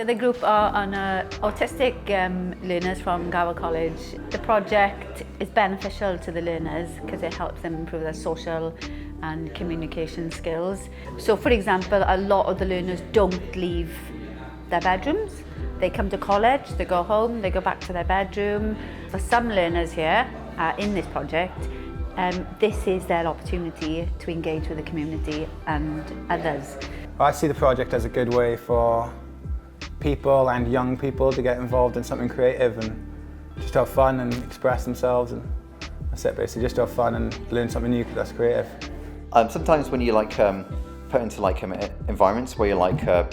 So the group are autistic learners from Gower College. The project is beneficial to the learners because it helps them improve their social and communication skills. So for example, a lot of the learners don't leave their bedrooms. They come to college, they go home, they go back to their bedroom. For some learners here in this project, this is their opportunity to engage with the community and others. I see the project as a good way for people and young people to get involved in something creative and just have fun and express themselves, and that's it basically, just have fun and learn something new that's creative. Sometimes when you put into environments where you're where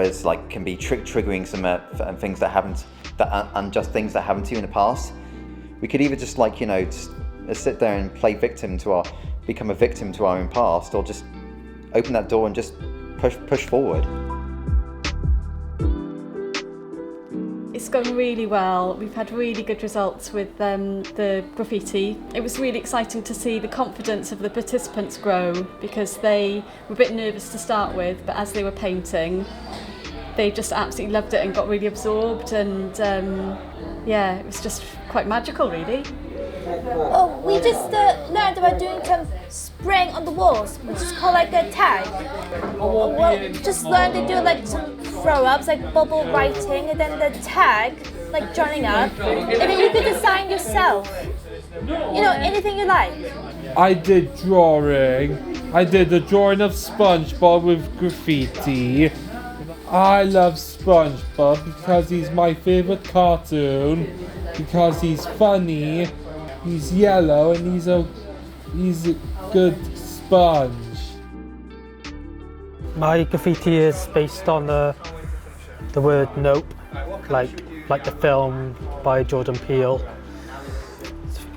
it's can be triggering some things that haven't, unjust things that happened to you in the past, we could either just just sit there and become a victim to our own past, or just open that door and just push forward. It's gone really well. We've had really good results with the graffiti. It was really exciting to see the confidence of the participants grow, because they were a bit nervous to start with, but as they were painting, they just absolutely loved it and got really absorbed, and yeah, it was just quite magical really. Oh, we just learned about doing some spraying on the walls, which is called a tag. Well, just learned to do some throw-ups, bubble writing, and then the tag, joining up, and then you could design yourself. Anything you like. I did drawing. I did a drawing of SpongeBob with graffiti. I love SpongeBob because he's my favourite cartoon, because he's funny, he's yellow, and he's a good sponge. My graffiti is based on the word nope, like the film by Jordan Peele.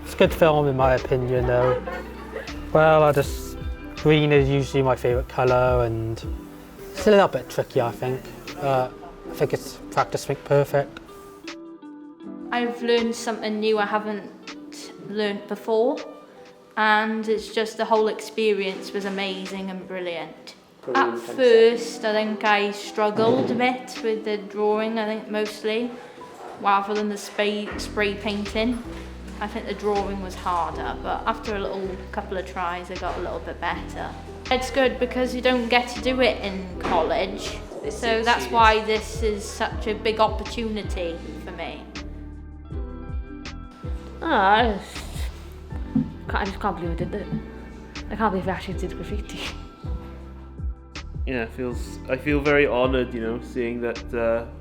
It's a good film in my opinion though. Well, green is usually my favourite colour, and it's a little bit tricky I think. I think it's practice makes perfect. I've learned something new I haven't learnt before, and it's just the whole experience was amazing and brilliant. At first I think I struggled a bit with the drawing, I think mostly, rather than the spray painting. I think the drawing was harder, but after a couple of tries I got a little bit better. It's good because you don't get to do it in college, so that's why this is such a big opportunity for me. I just can't believe I did it. I can't believe I actually did graffiti. Yeah, I feel very honoured, seeing that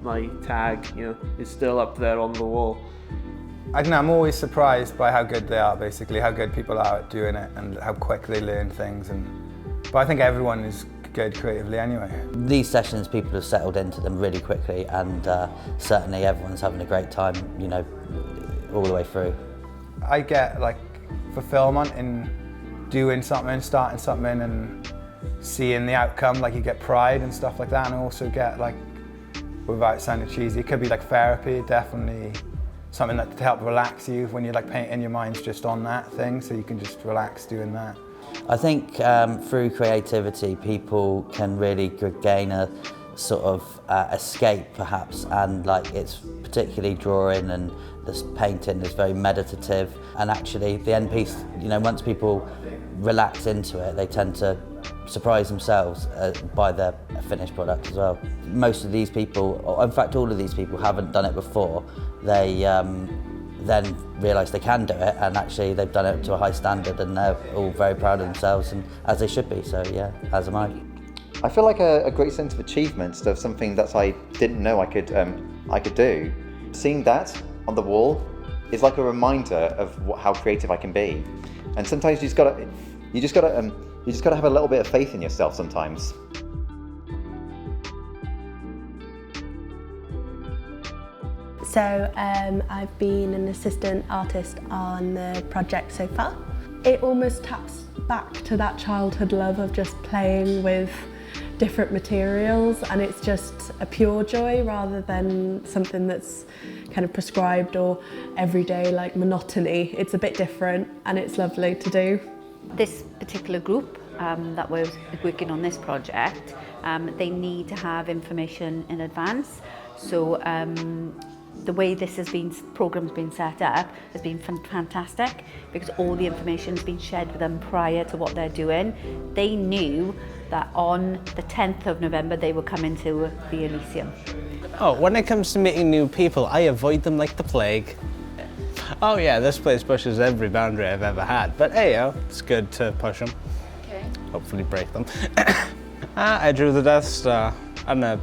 my tag, is still up there on the wall. I don't know, I'm always surprised by how good they are, basically, how good people are at doing it and how quick they learn things. But I think everyone is good creatively anyway. These sessions, people have settled into them really quickly, and certainly everyone's having a great time, all the way through. I get fulfillment in doing something, starting something and seeing the outcome, you get pride and stuff like that, and I also get without sounding cheesy, it could be therapy, definitely something to help relax you when you're painting, your mind's just on that thing, so you can just relax doing that. I think through creativity people can really gain a sort of escape perhaps, and it's particularly drawing and this painting is very meditative, and actually the end piece, once people relax into it, they tend to surprise themselves by their finished product as well. Most of these people, or in fact all of these people, haven't done it before. They then realise they can do it, and actually they've done it to a high standard, and they're all very proud of themselves, and as they should be, so yeah, as am I. I feel like a great sense of achievement of something that I didn't know I could do. Seeing that on the wall is like a reminder of how creative I can be, and sometimes you just gotta have a little bit of faith in yourself sometimes. So I've been an assistant artist on the project so far. It almost taps back to that childhood love of just playing with different materials, and it's just a pure joy rather than something that's kind of prescribed or everyday monotony. It's a bit different and it's lovely to do. This particular group that was working on this project They need to have information in advance. So the way this program's been set up has been fantastic, because all the information's been shared with them prior to what they're doing. They knew that on the 10th of November they were coming to the Elysium. Oh, when it comes to meeting new people, I avoid them like the plague. Oh yeah, this place pushes every boundary I've ever had, but hey, it's good to push them. Okay. Hopefully break them. I drew the Death Star, and it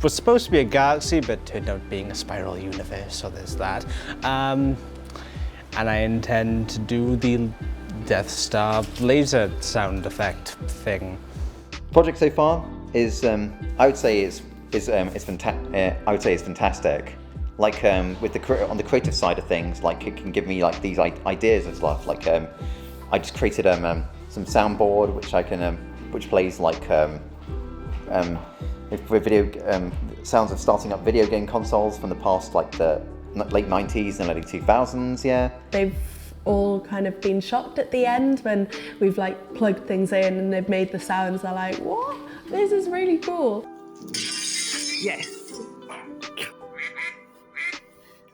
was supposed to be a galaxy, but turned out being a spiral universe, so there's that. And I intend to do the Death Star laser sound effect thing. Project so far is, I would say it's fantastic. Like with on the creative side of things, like it can give me like these ideas and stuff. Like I just created some soundboard which I can which plays like with video sounds of starting up video game consoles from the past, like the late 90s and early 2000s. Yeah. They've all kind of been shocked at the end when we've like plugged things in and they've made the sounds. They're like, what? This is really cool. Yes.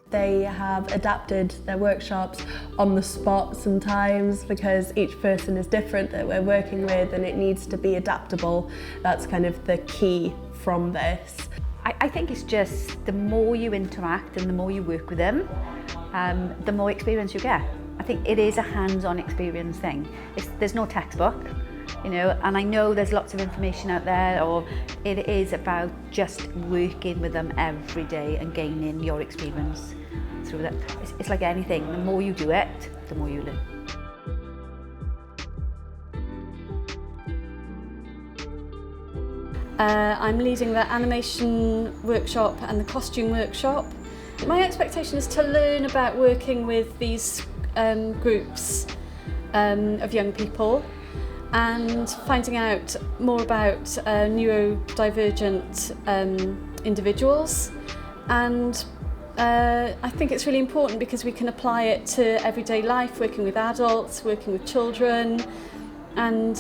They have adapted their workshops on the spot sometimes, because each person is different that we're working with and it needs to be adaptable. That's kind of the key from this. I think it's just the more you interact and the more you work with them, the more experience you get. I think it is a hands-on experience thing. There's no textbook, you know, and I know there's lots of information out there, or it is about just working with them every day and gaining your experience through that. It's like anything, the more you do it, the more you learn. I'm leading the animation workshop and the costume workshop. My expectation is to learn about working with these groups of young people and finding out more about neurodivergent individuals. And I think it's really important because we can apply it to everyday life, working with adults, working with children, and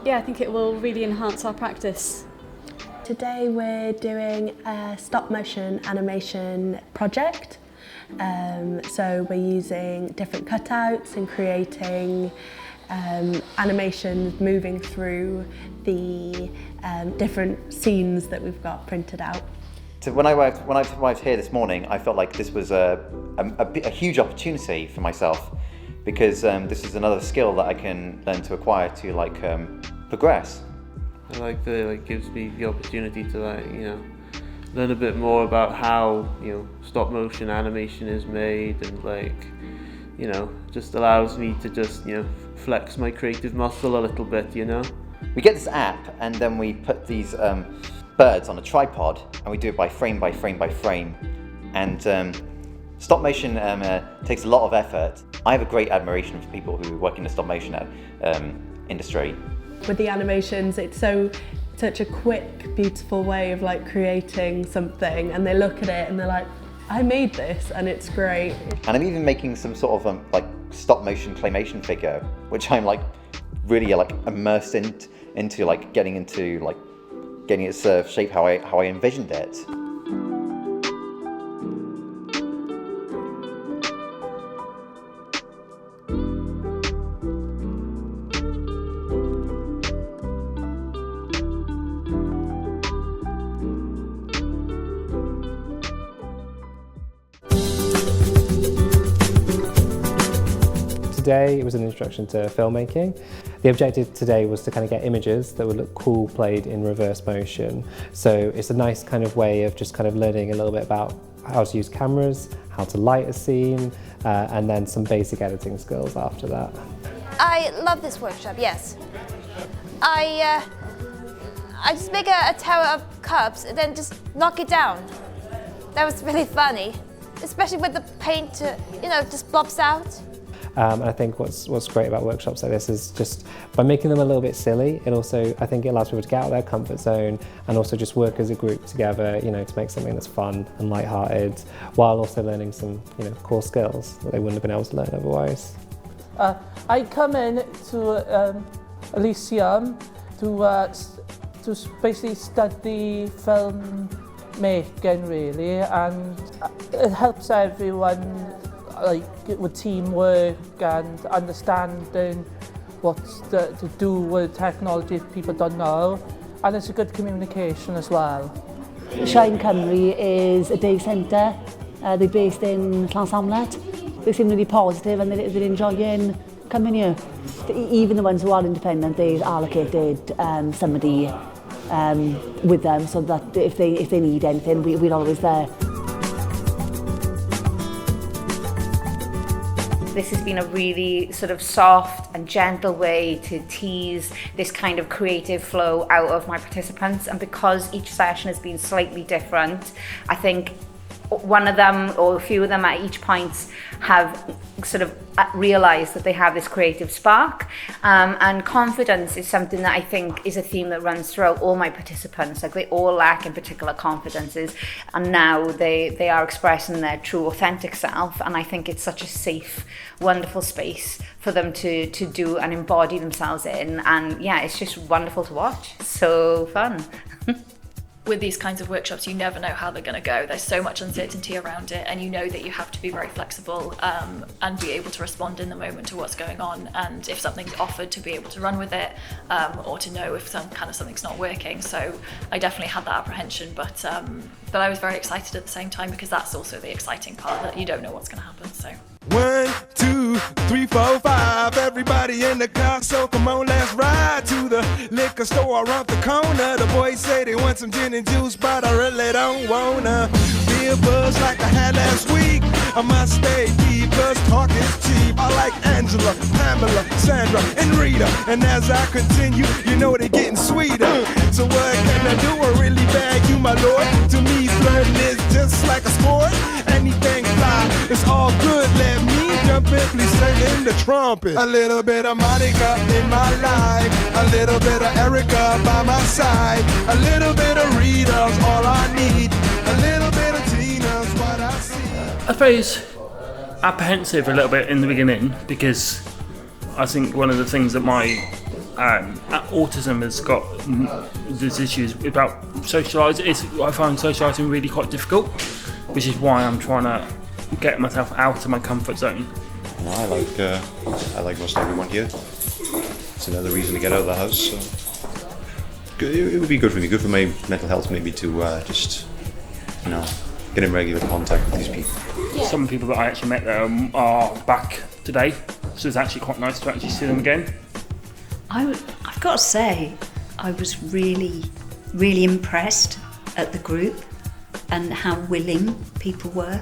yeah, I think it will really enhance our practice. Today we're doing a stop motion animation project. So we're using different cutouts and creating animations moving through the different scenes that we've got printed out. So when I arrived here this morning, I felt like this was a huge opportunity for myself, because this is another skill that I can learn to acquire to like progress. I like that it gives me the opportunity to learn a bit more about how stop motion animation is made, and just allows me to just flex my creative muscle a little bit. We get this app and then we put these birds on a tripod and we do it by frame by frame by frame, and stop motion takes a lot of effort. I have a great admiration for people who work in the stop motion industry. With the animations, it's such a quick, beautiful way of like creating something, and they look at it and they're like, I made this, and it's great. And I'm even making some sort of like stop motion claymation figure, which I'm like really like immersed into like getting it to shape how I envisioned it. Today it was an introduction to filmmaking. The objective today was to kind of get images that would look cool played in reverse motion. So it's a nice kind of way of just kind of learning a little bit about how to use cameras, how to light a scene, and then some basic editing skills after that. I love this workshop, yes. I just make a tower of cups and then just knock it down. That was really funny, especially with the paint, just blobs out. And I think what's great about workshops like this is just by making them a little bit silly, I think it allows people to get out of their comfort zone and also just work as a group together, to make something that's fun and light-hearted, while also learning some, core skills that they wouldn't have been able to learn otherwise. I come in to Elysium to Just basically study film making really, and it helps everyone like with teamwork and understanding what to do with technology if people don't know, and it's a good communication as well. Shine Cymru is a day centre. They're based in Llansamlet. They seem really positive and they're enjoying coming here. Even the ones who are independent, they've allocated somebody with them so that if they need anything, we're always there. This has been a really sort of soft and gentle way to tease this kind of creative flow out of my participants, and because each session has been slightly different, I think one of them or a few of them at each point have sort of realised that they have this creative spark, and confidence is something that I think is a theme that runs throughout all my participants. Like, they all lack in particular confidences, and now they are expressing their true authentic self, and I think it's such a safe, wonderful space for them to do and embody themselves in, and yeah, it's just wonderful to watch. So fun. With these kinds of workshops, you never know how they're going to go. There's so much uncertainty around it, and you know that you have to be very flexible and be able to respond in the moment to what's going on, and if something's offered, to be able to run with it, or to know if something's not working. So I definitely had that apprehension, but I was very excited at the same time, because that's also the exciting part, that you don't know what's going to happen. So 1, 2, 3, 4, 5. Everybody in the car, so come on, let's ride to the liquor store around the corner. The boys say they want some gin and juice, but I really don't wanna be a buzz like I had last week. I must stay deep, cause talk is cheap. I like Angela, Pamela, Sandra, and Rita, and as I continue, you know they're getting sweeter. So what can I do? I really bag you, my lord. To me, flirting is just like a sport. Anything fly, it's all good. Let me jump in, please sing in the trumpet. A little bit of Monica in my life, a little bit of Erica by my side, a little bit of Rita's all I need, a little bit of Tina's what I see. I suppose apprehensive a little bit in the beginning, because I think one of the things that my autism has got, this issues about socialising. I find socialising really quite difficult, which is why I'm trying to get myself out of my comfort zone. No, I like most everyone here. It's another reason to get out of the house. So. It would be good for me, good for my mental health, maybe to just, get in regular contact with these people. Yeah. Some people that I actually met there are back today, so it's actually quite nice to actually see them again. I've got to say, I was really, really impressed at the group and how willing people were.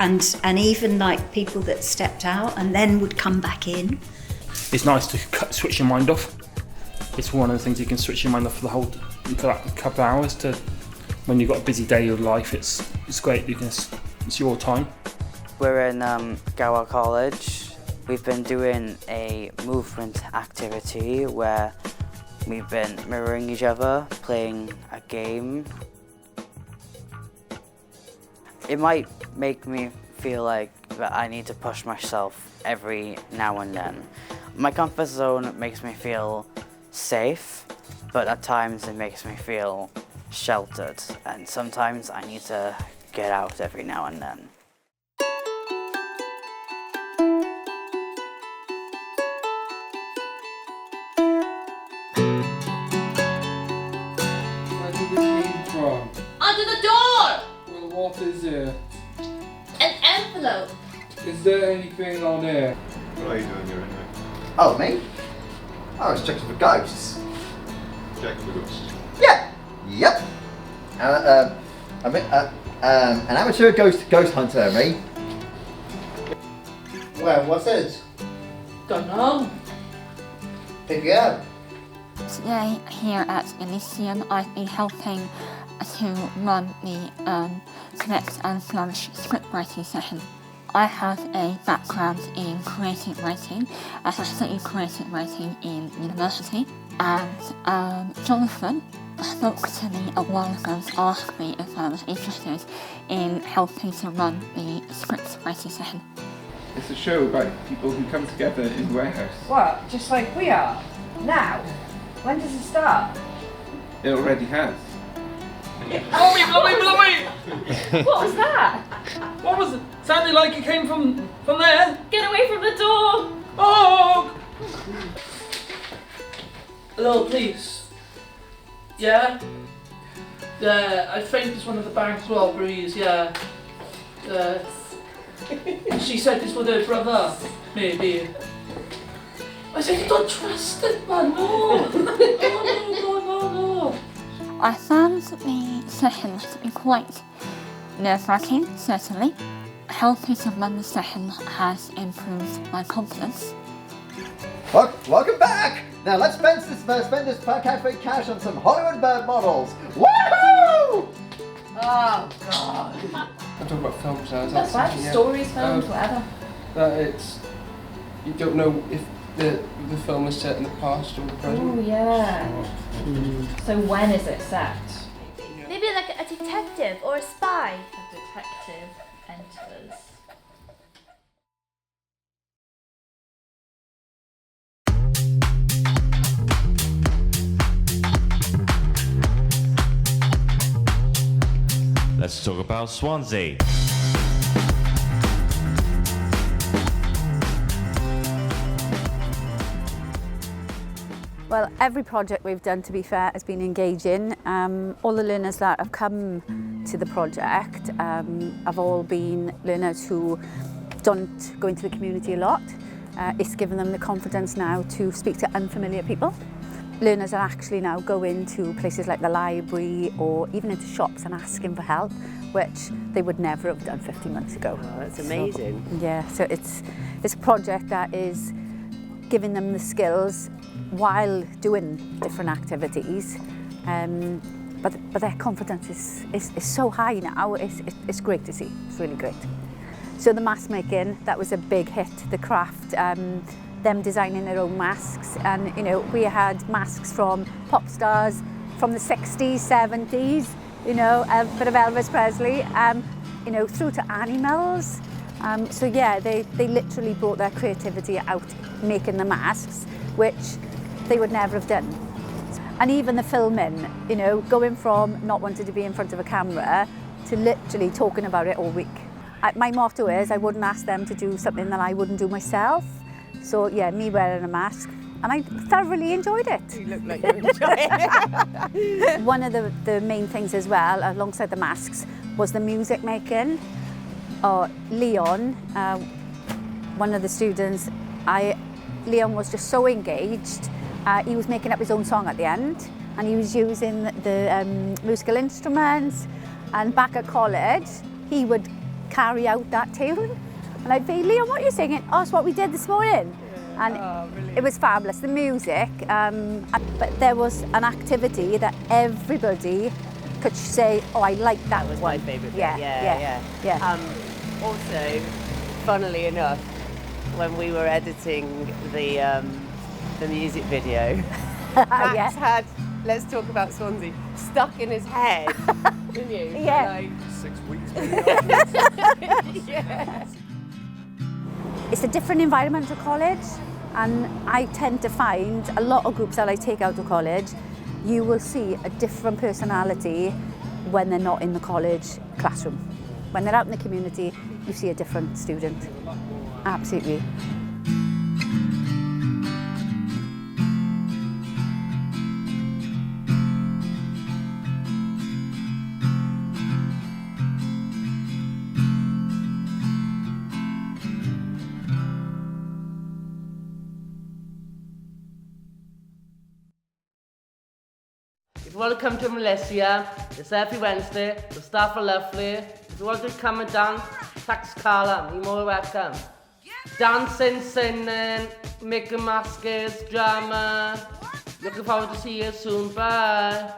And even like people that stepped out and then would come back in. It's nice to switch your mind off. It's one of the things you can switch your mind off for that couple of hours. To when you've got a busy day of life, it's great because it's your time. We're in Gower College. We've been doing a movement activity where we've been mirroring each other, playing a game. It might make me feel like that I need to push myself every now and then. My comfort zone makes me feel safe, but at times it makes me feel sheltered, and sometimes I need to get out every now and then. Where did it came from? Under the door! Well, what is it? An envelope. Is there anything on it? What are you doing here anyway? Oh, me? I was checking for ghosts. Checking for ghosts? Yeah. Yep. I'm an amateur ghost hunter, me. Well, what's it? Don't know. Pick it up. Today here at Elysium, I've been helping to run the Connect and Flourish scriptwriting session. I have a background in creative writing, as I studied creative writing in university, and Jonathan spoke to me a while ago to ask me if I was interested in helping to run the scriptwriting session. It's a show about people who come together in a warehouse. What? Just like we are? Now? When does it start? It already has. Blowy! What was that? What was it? Sounded like it came from there. Get away from the door! Oh! Hello, police. Yeah? Yeah, I think it's one of the bank robberies, yeah. She said this was her brother, maybe. I said, don't trust it, man, no! No. I found the sessions to be quite nerve-wracking, certainly. Helping to run the session has improved my confidence. Welcome back! Now let's spend this cafe cash on some Hollywood models. Woohoo! Oh, God. I'm talking about films now. That's fine. Stories, films, whatever. It's... You don't know if the film is set in the past or the present. Oh, yeah. So when is it set? Maybe like a detective or a spy. A detective enters. Let's talk about Swansea. Well, every project we've done, to be fair, has been engaging. All the learners that have come to the project have all been learners who don't go into the community a lot. It's given them the confidence now to speak to unfamiliar people. Learners are actually now going to places like the library or even into shops and asking for help, which they would never have done 15 months ago. Oh, that's amazing. So it's a project that is giving them the skills while doing different activities, but their confidence is so high now. It's great to see. It's really great. So the mask making, that was a big hit. The craft, them designing their own masks, and you know, we had masks from pop stars from the 60s, 70s, you know, a bit of Elvis Presley, you know, through to animals. So yeah, they literally brought their creativity out making the masks, which they would never have done. And even the filming, you know, going from not wanting to be in front of a camera to literally talking about it all week. My motto is I wouldn't ask them to do something that I wouldn't do myself. So yeah, me wearing a mask, and I thoroughly enjoyed it. You look like you enjoy it. One of the main things as well, alongside the masks, was the music making. Leon, one of the students, Leon was just so engaged. He was making up his own song at the end, and he was using the musical instruments. And back at college, he would carry out that tune. And I'd be, Leon, what are you singing? Oh, it's what we did this morning. And it was fabulous, the music. But there was an activity that everybody could say, oh, I like that. That was one. my favourite bit. Yeah. Also, funnily enough, when we were editing the music video, Max had "Let's Talk About Swansea" stuck in his head, didn't you? Yeah. For like 6 weeks. Yeah. It's a different environment to college, and I tend to find a lot of groups that I take out to college, you will see a different personality when they're not in the college classroom. When they're out in the community, you see a different student. Absolutely. If you want to come to Malaysia, it's every Wednesday. The staff are lovely. If you want to come and dance, tax Carla, you're more welcome. Dancing, singing, making masks, drama. Looking forward to see you soon. Bye.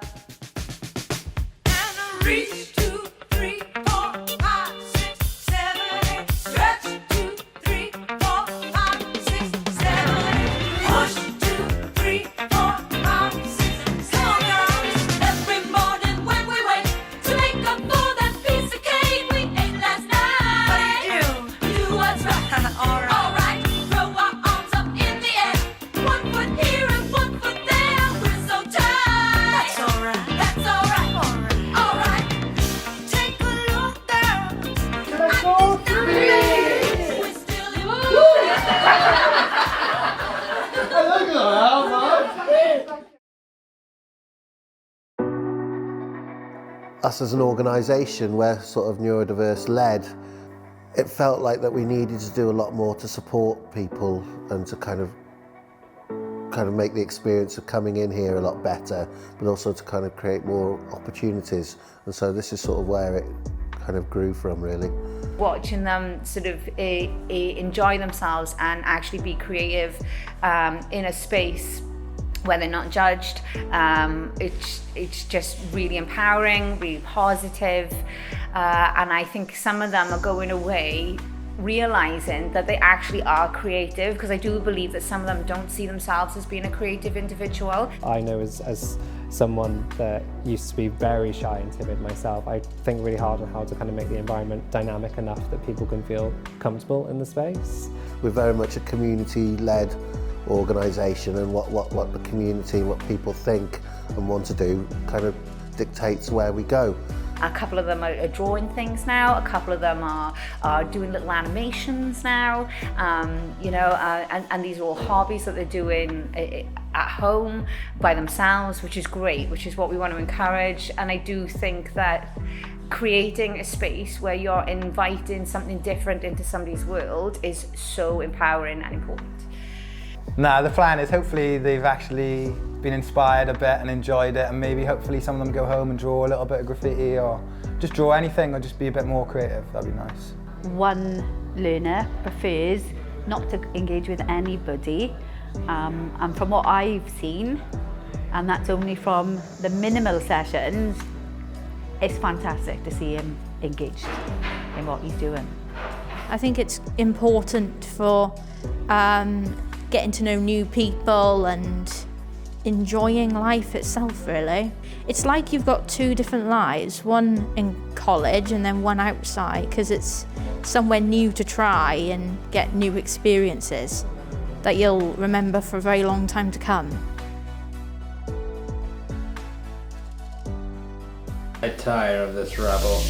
Reach 2, 3, 4, 5, 6, 7, 8. Stretch 2, 3, 4, 5, 6, 7, 8. Push 2, 3, 4, 5, 6. Come on, girls. Every morning when we wake to make up for that piece of cake we ate last night. What do you do? Do what's right. All right. Throw our arms up in the air. 1 foot here and 1 foot there. We're so tight. That's all right. us as an organisation, we're sort of neurodiverse led. It felt like that we needed to do a lot more to support people and to kind of make the experience of coming in here a lot better, but also to kind of create more opportunities. And so this is sort of where it kind of grew from, really. Watching them sort of enjoy themselves and actually be creative in a space where they're not judged, it's just really empowering, really positive, and I think some of them are going away realizing that they actually are creative, because I do believe that some of them don't see themselves as being a creative individual. I know as someone that used to be very shy and timid myself, I think really hard on how to kind of make the environment dynamic enough that people can feel comfortable in the space. We're very much a community-led organisation, and what the community, what people think and want to do kind of dictates where we go. A couple of them are drawing things now, a couple of them are doing little animations now, and these are all hobbies that they're doing at home by themselves, which is great, which is what we want to encourage. And I do think that creating a space where you're inviting something different into somebody's world is so empowering and important. The plan is hopefully they've actually been inspired a bit and enjoyed it, and maybe hopefully some of them go home and draw a little bit of graffiti or just draw anything or just be a bit more creative. That'd be nice. One learner prefers not to engage with anybody, and from what I've seen, and that's only from the minimal sessions, it's fantastic to see him engaged in what he's doing. I think it's important for getting to know new people and enjoying life itself, really. It's like you've got two different lives, one in college and then one outside, because it's somewhere new to try and get new experiences that you'll remember for a very long time to come. I'm tired of this rubble.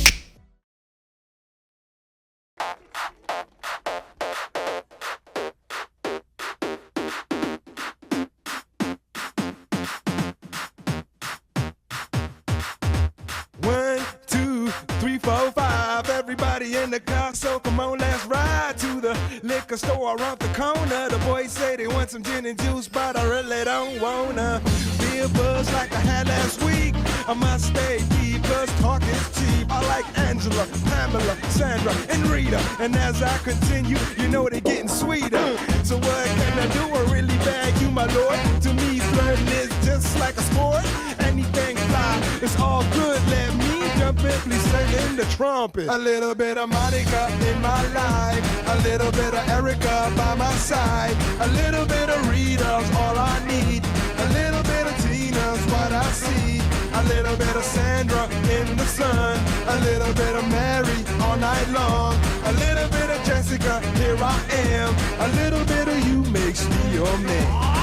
Everybody in the car, so come on, let's ride to the liquor store around the corner. The boys say they want some gin and juice, but I really don't wanna be a buzz like I had last week. I must stay deep, cause talk is cheap. I like Angela, Pamela, Sandra, and Rita. And as I continue, you know they're getting sweeter. So what can I do? I really bag you, my lord. To me, flirting is just like a sport. Anything fly, it's all good. Let me jump in, please sing in the trumpet. A little bit of Monica in my life, a little bit of Erica by my side, a little bit of Rita's all I need, a little bit of Tina's what I see, a little bit of Sandra in the sun, a little bit of Mary all night long, a little bit of Jessica, here I am, a little bit of you makes me your man.